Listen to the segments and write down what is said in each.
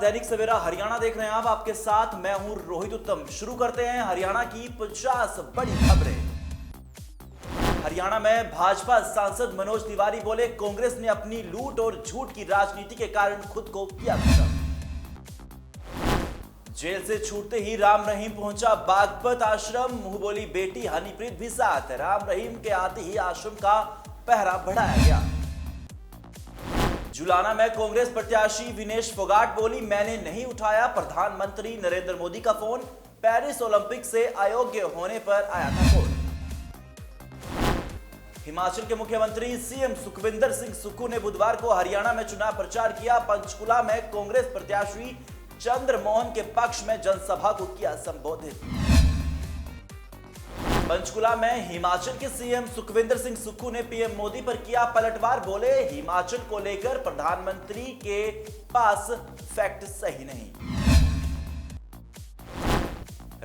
दैनिक सवेरा हरियाणा देख रहे हैं आप, आपके साथ मैं हूं रोहित उत्तम। शुरू करते हैं हरियाणा की 50 बड़ी खबरें। हरियाणा में भाजपा सांसद मनोज तिवारी बोले, कांग्रेस ने अपनी लूट और झूठ की राजनीति के कारण खुद को किया खत्म। जेल से छूटते ही राम रहीम पहुंचा बागपत आश्रम, मुंह बोली बेटी हनीप्रीत भी साथ। राम रहीम के आते ही आश्रम का पहरा बढ़ाया गया। जुलाना में कांग्रेस प्रत्याशी विनेश फोगाट बोली, मैंने नहीं उठाया प्रधानमंत्री नरेंद्र मोदी का फोन, पेरिस ओलंपिक से अयोग्य होने पर आया था फोन। हिमाचल के मुख्यमंत्री सीएम सुखविंदर सिंह सुक्खू ने बुधवार को हरियाणा में चुनाव प्रचार किया। पंचकुला में कांग्रेस प्रत्याशी चंद्रमोहन के पक्ष में जनसभा को किया संबोधित। पंचकुला में हिमाचल के सीएम सुखविंदर सिंह सुक्खू ने पीएम मोदी पर किया पलटवार, बोले हिमाचल को लेकर प्रधानमंत्री के पास फैक्ट सही नहीं।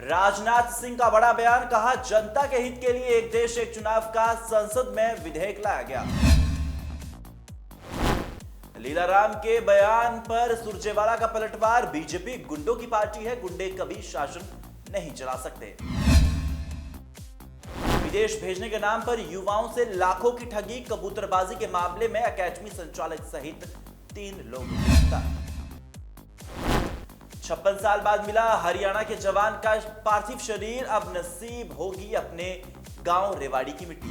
राजनाथ सिंह का बड़ा बयान, कहा जनता के हित के लिए एक देश एक चुनाव का संसद में विधेयक लाया गया। लीलाराम के बयान पर सुरजेवाला का पलटवार, बीजेपी गुंडों की पार्टी है, गुंडे कभी शासन नहीं चला सकते। विदेश भेजने के नाम पर युवाओं से लाखों की ठगी, कबूतरबाजी के मामले में एकेडमी संचालक सहित 3 लोग गिरफ्तार। 56 साल बाद मिला हरियाणा के जवान का पार्थिव शरीर, अब नसीब होगी अपने गांव रेवाड़ी की मिट्टी।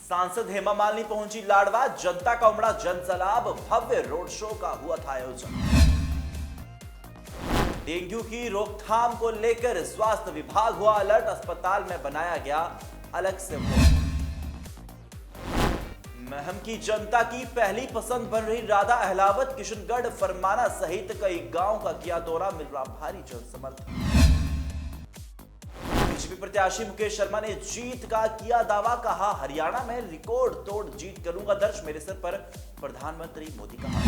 सांसद हेमा मालिनी पहुंची लाडवा, जनता का उमड़ा जनसैलाब, भव्य रोड शो का हुआ था आयोजन। डेंगू की रोकथाम को लेकर स्वास्थ्य विभाग हुआ अलर्ट, अस्पताल में बनाया गया अलग से वार्ड। महम की जनता की पहली पसंद बन रही राधा अहलावत, किशनगढ़ फरमाना सहित कई गांव का किया दौरा, मिल रहा भारी जन समर्थन। बीजेपी प्रत्याशी मुकेश शर्मा ने जीत का किया दावा, कहा हरियाणा में रिकॉर्ड तोड़ जीत करूंगा दर्ज, मेरे सिर पर प्रधानमंत्री मोदी कहा।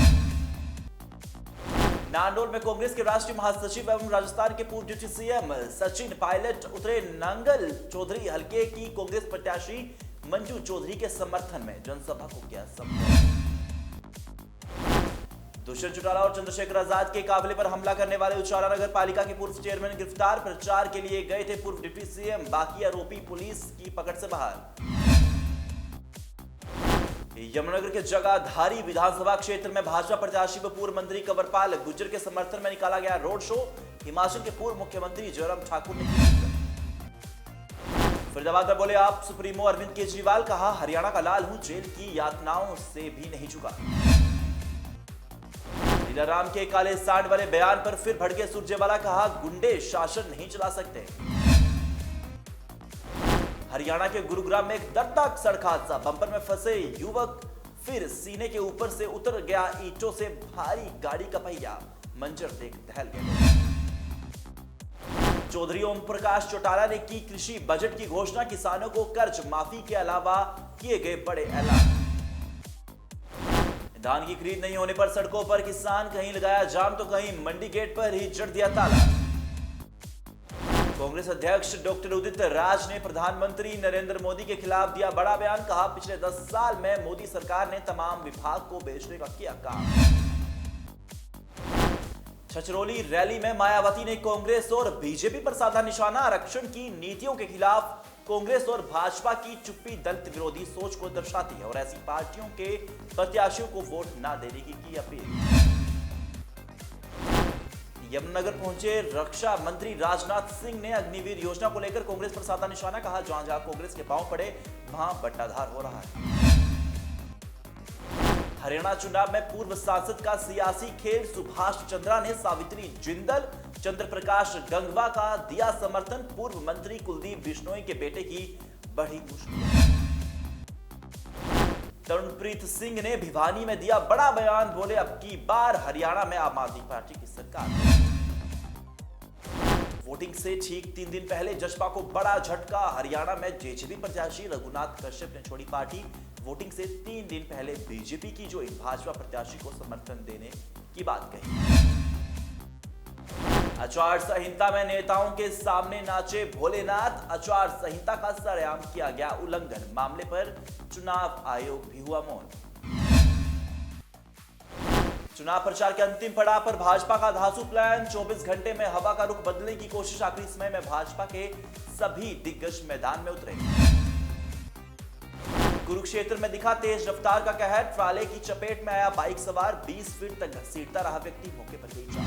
नांदोल में कांग्रेस के राष्ट्रीय महासचिव एवं राजस्थान के पूर्व डिप्टी सीएम सचिन पायलट उतरे। नंगल चौधरी हलके की कांग्रेस प्रत्याशी मंजू चौधरी के समर्थन में जनसभा को किया संबोधित। दुष्यंत चौटाला और चंद्रशेखर आजाद के काफिले पर हमला करने वाले उचाला नगर पालिका के पूर्व चेयरमैन गिरफ्तार, प्रचार के लिए गए थे पूर्व डिप्टी सीएम, बाकी आरोपी पुलिस की पकड़ से बाहर। यमुनानगर के जगाधारी विधानसभा क्षेत्र में भाजपा प्रत्याशी व पूर्व मंत्री कंवरपाल गुर्जर के समर्थन में निकाला गया रोड शो, हिमाचल के पूर्व मुख्यमंत्री जयराम ठाकुर ने फरीदाबाद में बोले आप सुप्रीमो अरविंद केजरीवाल, कहा हरियाणा का लाल हूं, जेल की यातनाओं से भी नहीं चुका। लीलाराम के काले सांड वाले बयान पर फिर भड़के सुरजेवाला, कहा गुंडे शासन नहीं चला सकते। हरियाणा के गुरुग्राम में एक दर्दनाक सड़क हादसा, बंपर में फंसे युवक फिर सीने के ऊपर से उतर गया ईंटों से भारी गाड़ी का पहिया, मंजर देख दहल गए। चौधरी ओम प्रकाश चौटाला ने की कृषि बजट की घोषणा, किसानों को कर्ज माफी के अलावा किए गए बड़े ऐलान। धान की खरीद नहीं होने पर सड़कों पर किसान, कहीं लगाया जाम तो कहीं मंडी गेट पर ही जड़ दिया ताला। कांग्रेस अध्यक्ष डॉक्टर उदित राज ने प्रधानमंत्री नरेंद्र मोदी के खिलाफ दिया बड़ा बयान, कहा पिछले 10 साल में मोदी सरकार ने तमाम विभाग को बेचने का किया काम। छछरौली रैली में मायावती ने कांग्रेस और बीजेपी पर साधा निशाना, आरक्षण की नीतियों के खिलाफ कांग्रेस और भाजपा की चुप्पी दलित विरोधी सोच को दर्शाती है और ऐसी पार्टियों के प्रत्याशियों को वोट न देने की अपील। यमुनानगर पहुंचे रक्षा मंत्री राजनाथ सिंह ने अग्निवीर योजना को लेकर कांग्रेस पर साधा निशाना, कहा जहां जहां कांग्रेस के पांव पड़े वहां बट्टाधार हो रहा है। हरियाणा चुनाव में पूर्व सांसद का सियासी खेल, सुभाष चंद्रा ने सावित्री जिंदल, चंद्र प्रकाश गंगवा का दिया समर्थन, पूर्व मंत्री कुलदीप बिश्नोई के बेटे की बढ़ी मुश्किल। तरुणप्रीत सिंह ने भिवानी में दिया बड़ा बयान, बोले अब की बार हरियाणा में आम आदमी पार्टी की सरकार। वोटिंग से ठीक 3 दिन पहले जसपा को बड़ा झटका, हरियाणा में जेजेपी प्रत्याशी रघुनाथ कश्यप ने छोड़ी पार्टी, वोटिंग से 3 दिन पहले बीजेपी की जो भाजपा प्रत्याशी को समर्थन देने की बात कही। आचार संहिता में नेताओं के सामने नाचे भोलेनाथ, आचार संहिता का सरेआम किया गया उल्लंघन, मामले पर चुनाव आयोग भी हुआ मौन। चुनाव प्रचार के अंतिम पड़ाव पर भाजपा का धांसू प्लान। 24 घंटे में हवा का रुख बदलने की कोशिश। आखिरी समय में भाजपा के सभी दिग्गज मैदान में उतरे। कुरुक्षेत्र में दिखा तेज रफ्तार का कहर। ट्राले की चपेट में आया बाइक सवार। 20 फीट तक घसीटता रहा व्यक्ति। मौके पर गई जान।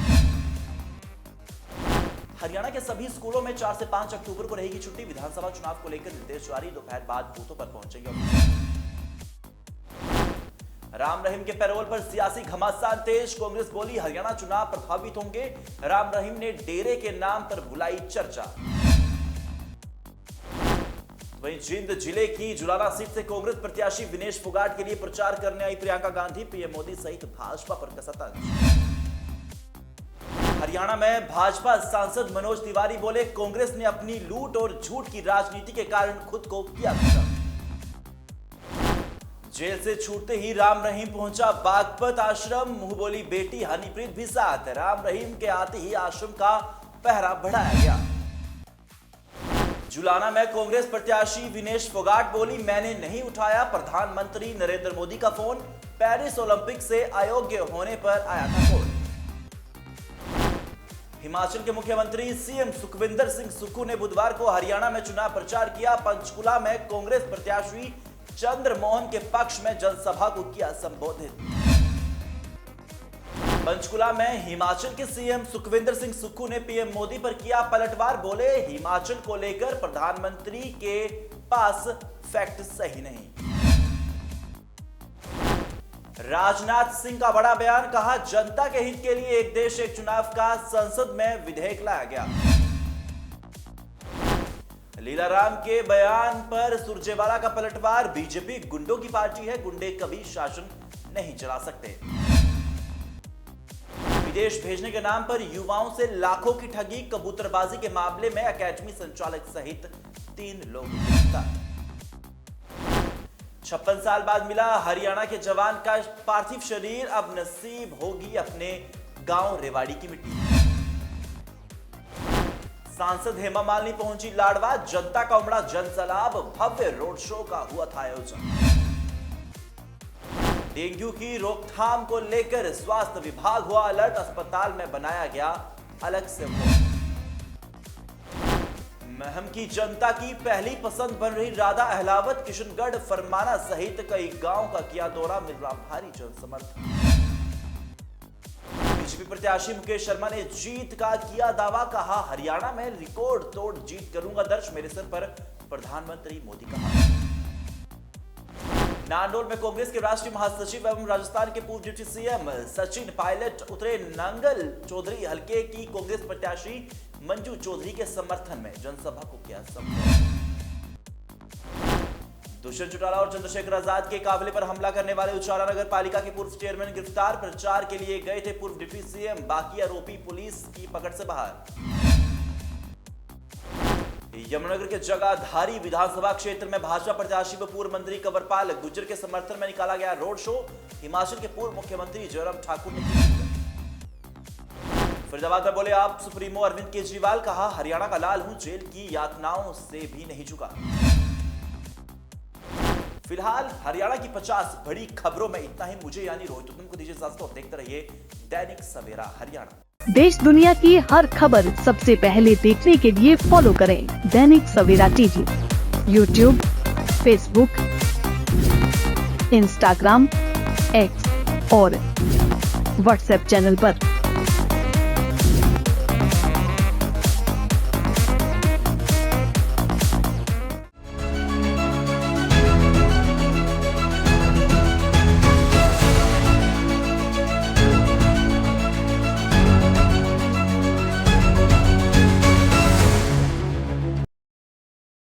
हरियाणा के सभी स्कूलों में 4 से 5 अक्टूबर को रहेगी छुट्टी। विधानसभा चुनाव को लेकर निर्देश जारी। दोपहर बाद बूथों पर पहुंचेंगे। राम रहीम के पैरोल पर सियासी घमासान तेज। कांग्रेस बोली हरियाणा चुनाव प्रभावित होंगे। राम रहीम ने डेरे के नाम पर बुलाई चर्चा। वहीं जींद जिले की जुलाना सीट से कांग्रेस प्रत्याशी विनेश फोगाट के लिए प्रचार करने आई प्रियंका गांधी। पीएम मोदी सहित भाजपा पर कसा तंज। हरियाणा में भाजपा सांसद मनोज तिवारी बोले कांग्रेस ने अपनी लूट और झूठ की राजनीति के कारण खुद को किया खत्म। जेल से छूटते ही राम रहीम पहुंचा बागपत आश्रम। मुंह बोली बेटी हनीप्रीत भी साथ। राम रहीम के आते ही आश्रम का पहरा बढ़ाया गया। जुलाना में कांग्रेस प्रत्याशी विनेश फोगाट बोली मैंने नहीं उठाया प्रधानमंत्री नरेंद्र मोदी का फोन। पेरिस ओलंपिक से अयोग्य होने पर आया था फोन। हिमाचल के मुख्यमंत्री सीएम सुखविंदर सिंह सुक्खू ने बुधवार को हरियाणा में चुनाव प्रचार किया। पंचकुला में कांग्रेस प्रत्याशी चंद्रमोहन के पक्ष में जनसभा को किया संबोधित। पंचकुला में हिमाचल के सीएम सुखविंदर सिंह सुक्खू ने पीएम मोदी पर किया पलटवार। बोले हिमाचल को लेकर प्रधानमंत्री के पास फैक्ट सही नहीं। राजनाथ सिंह का बड़ा बयान। कहा जनता के हित के लिए एक देश एक चुनाव का संसद में विधेयक लाया गया। लीलाराम के बयान पर सुरजेवाला का पलटवार। बीजेपी गुंडों की पार्टी है। गुंडे कभी शासन नहीं चला सकते। विदेश भेजने के नाम पर युवाओं से लाखों की ठगी। कबूतरबाजी के मामले में एकेडमी संचालक सहित 3 लोग गिरफ्तार। 56 साल बाद मिला हरियाणा के जवान का पार्थिव शरीर। अब नसीब होगी अपने गांव रेवाड़ी की मिट्टी। सांसद हेमा मालिनी पहुंची लाडवा। जनता का उमड़ा जनसैलाब। भव्य रोड शो का हुआ था आयोजन। डेंगू की रोकथाम को लेकर स्वास्थ्य विभाग हुआ अलर्ट। अस्पताल में बनाया गया अलग से वार्ड। महम की जनता की पहली पसंद बन रही राधा अहलावत। किशनगढ़ फरमाना सहित कई गांव का किया दौरा। मिल रहा भारी जनसमर्थन। बीजेपी प्रत्याशी मुकेश शर्मा ने जीत का किया दावा। कहा हरियाणा में रिकॉर्ड तोड़ जीत करूंगा दर्ज। मेरे सिर पर प्रधानमंत्री मोदी का हाथ। नांदोल में कांग्रेस के राष्ट्रीय महासचिव एवं राजस्थान के पूर्व डिप्टी सीएम सचिन पायलट उतरे। नांगल चौधरी हल्के की कांग्रेस प्रत्याशी मंजू चौधरी के समर्थन में जनसभा को किया संबोधित। दुष्यंत चौटाला और चंद्रशेखर आजाद के काफिले पर हमला करने वाले उचाला नगर पालिका के पूर्व चेयरमैन गिरफ्तार। प्रचार के लिए गए थे पूर्व डिप्टी सीएम। बाकी आरोपी पुलिस की पकड़ से बाहर। यमुनानगर के जगाधारी विधानसभा क्षेत्र में भाजपा प्रत्याशी व पूर्व मंत्री कंवरपाल गुर्जर के समर्थन में निकाला गया रोड शो। हिमाचल के पूर्व मुख्यमंत्री जयराम ठाकुर ने फरीदाबाद में बोले आप सुप्रीमो अरविंद केजरीवाल। कहा हरियाणा का लाल हूं। जेल की यातनाओं से भी नहीं झुका। फिलहाल हरियाणा की 50 बड़ी खबरों में इतना ही। मुझे यानी रोहित उत्तम को दीजिए इजाजत और देखते रहिए दैनिक सवेरा हरियाणा। देश दुनिया की हर खबर सबसे पहले देखने के लिए फॉलो करें Dainik Savera TV, YouTube, Facebook, Instagram, X और व्हाट्सएप चैनल पर।